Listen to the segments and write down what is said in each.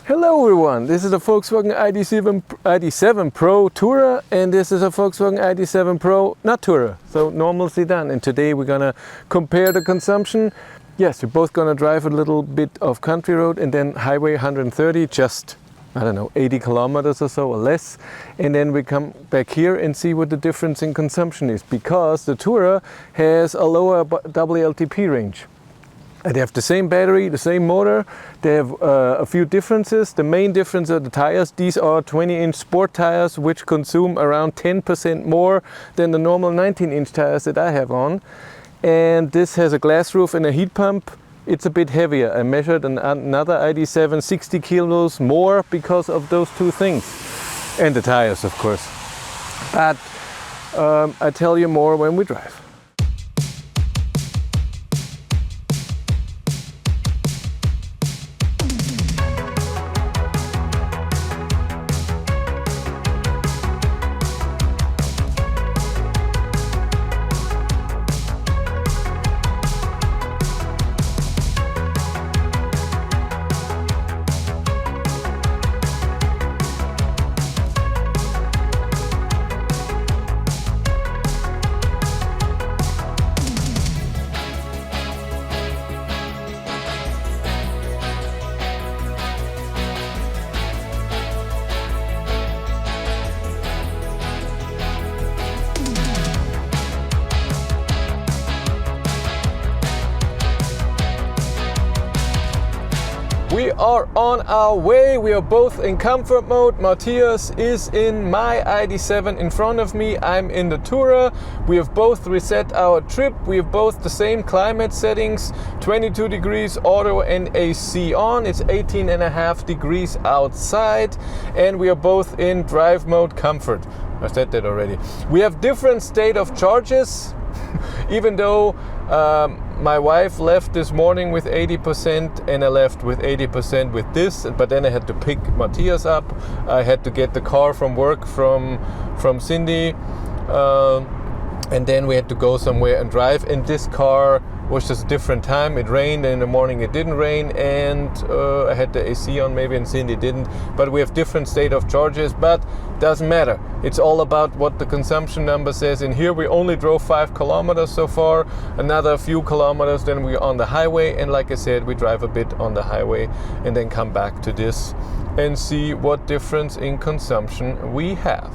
Hello everyone, this is a Volkswagen Id.7 Pro Tourer, and this is a Volkswagen Id.7 Pro not Tourer, so normal sedan. And today we're gonna compare the consumption. Yes, we're both gonna drive a little bit of country road and then highway 130, just I don't know, 80 kilometers or so or less. And then we come back here and see what the difference in consumption is, because the Tourer has a lower WLTP range. They have the same battery, the same motor. They have a few differences. The main difference are the tires. These are 20-inch sport tires, which consume around 10% more than the normal 19-inch tires that I have on. And this has a glass roof and a heat pump. It's a bit heavier. I measured another Id.7 60 kilos more because of those two things. And the tires, of course. But I tell you more when we drive. We are on our way. We are both in comfort mode. Matthias is in my Id.7 in front of me. I'm in the Tourer. We have both reset our trip. We have both the same climate settings, 22 degrees auto and AC on. It's 18.5 degrees outside, and we are both in drive mode comfort. I said that already. We have different state of charges, even though my wife left this morning with 80% and I left with 80% with this, but then I had to pick Matthias up. I had to get the car from work from Cindy, and then we had to go somewhere and drive. And this car was just a different time. It rained, and in the morning it didn't rain, and I had the AC on maybe, and Cindy didn't. But we have different state of charges, but doesn't matter. It's all about what the consumption number says. And here we only drove 5 kilometers so far, another few kilometers, then we're on the highway. And like I said, we drive a bit on the highway and then come back to this and see what difference in consumption we have.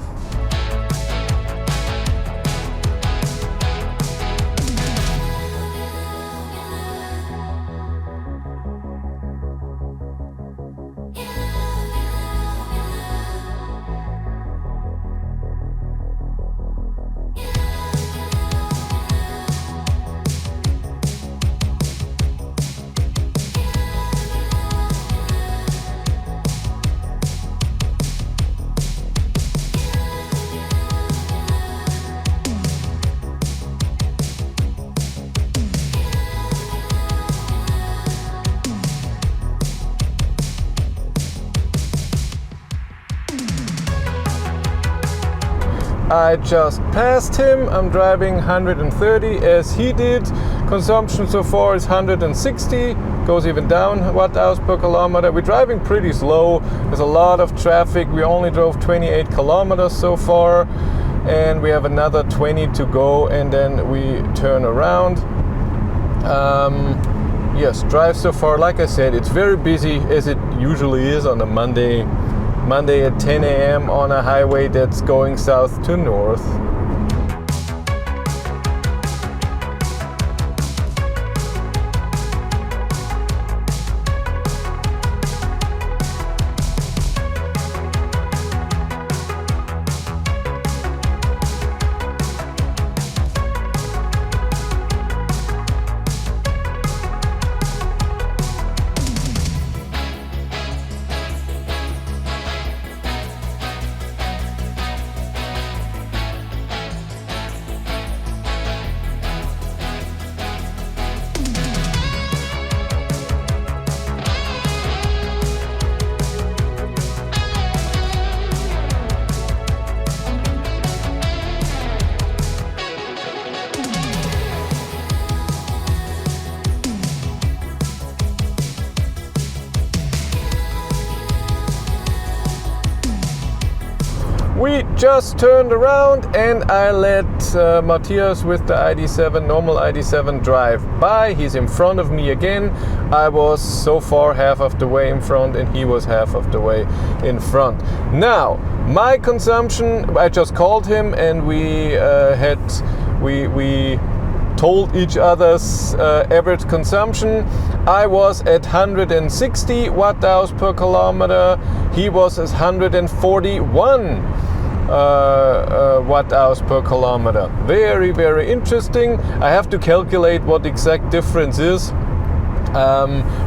I just passed him. I'm driving 130 as he did. Consumption so far is 160, goes even down watt-hours per kilometer. We're driving pretty slow. There's a lot of traffic. We only drove 28 kilometers so far, and we have another 20 to go, and then we turn around. Yes, drive so far, like I said, it's very busy, as it usually is on a Monday at 10 a.m. on a highway that's going south to north. We just turned around and I let Matthias with the ID.7, normal ID.7 drive by. He's in front of me again. I was so far half of the way in front and he was half of the way in front. Now, my consumption, I just called him and we told each other's average consumption. I was at 160 watt-hours per kilometer. He was at 141 watt-hours per kilometer. Very, very interesting. I have to calculate what the exact difference is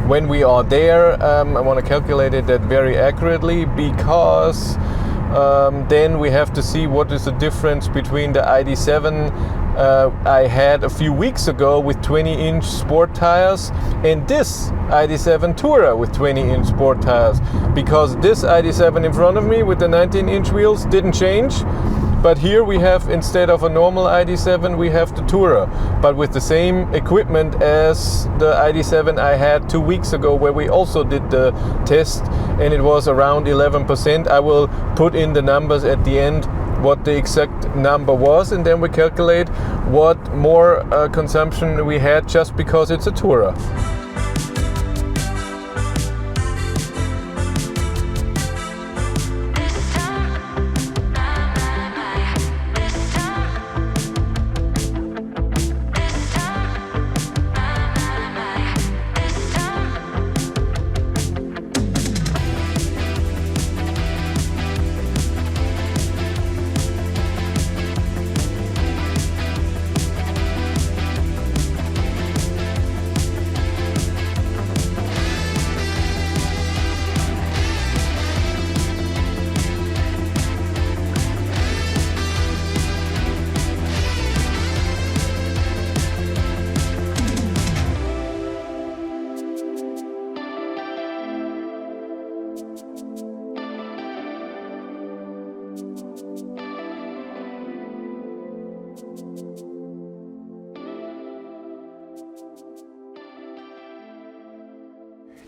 when we are there. I want to calculate it that very accurately because then we have to see what is the difference between the ID.7 I had a few weeks ago with 20-inch sport tires and this ID.7 Tourer with 20-inch sport tires, because this ID.7 in front of me with the 19-inch wheels didn't change, but here we have, instead of a normal ID.7, we have the Tourer, but with the same equipment as the ID.7 I had 2 weeks ago, where we also did the test and it was around 11%. I will put in the numbers at the end what the exact number was, and then we calculate what more consumption we had just because it's a Tourer.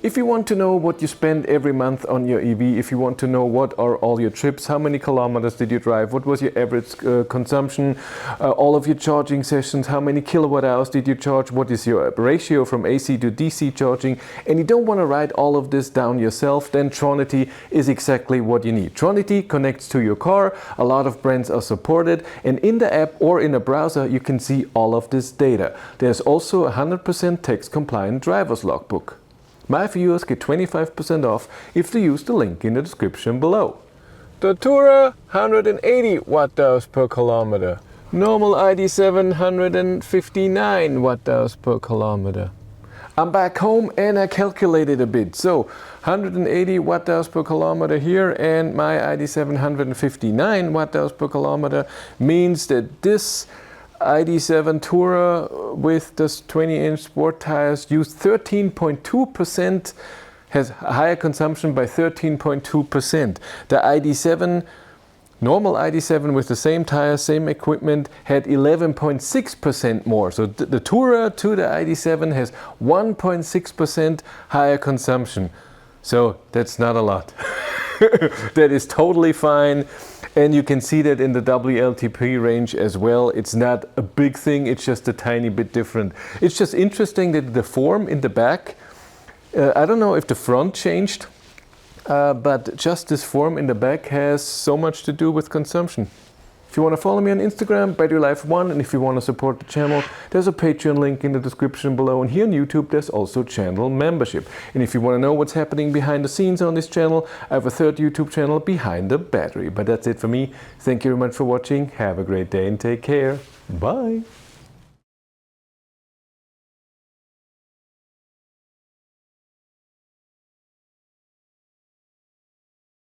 If you want to know what you spend every month on your EV, if you want to know what are all your trips, how many kilometers did you drive, what was your average consumption, all of your charging sessions, how many kilowatt hours did you charge, what is your ratio from AC to DC charging, and you don't want to write all of this down yourself, then Tronity is exactly what you need. Tronity connects to your car, a lot of brands are supported, and in the app or in a browser you can see all of this data. There's also a 100% text compliant driver's logbook. My viewers get 25% off if they use the link in the description below. The Tourer 180 watt-hours per kilometer. Normal ID.7 159 watt-hours per kilometer. I'm back home and I calculated a bit. So 180 watt-hours per kilometer here and my ID.7 159 watt-hours per kilometer means that this ID.7 Tourer with this 20-inch sport tires used 13.2%, has higher consumption by 13.2%. The ID.7, normal ID.7 with the same tires, same equipment, had 11.6% more. So the Tourer to the ID.7 has 1.6% higher consumption. So that's not a lot. That is totally fine. And you can see that in the WLTP range as well. It's not a big thing, it's just a tiny bit different. It's just interesting that the form in the back, I don't know if the front changed, but just this form in the back has so much to do with consumption. If you want to follow me on Instagram, BatteryLife1, and if you want to support the channel, there's a Patreon link in the description below, and here on YouTube there's also channel membership. And if you want to know what's happening behind the scenes on this channel, I have a third YouTube channel, Behind the Battery. But that's it for me. Thank you very much for watching, have a great day and take care. Bye!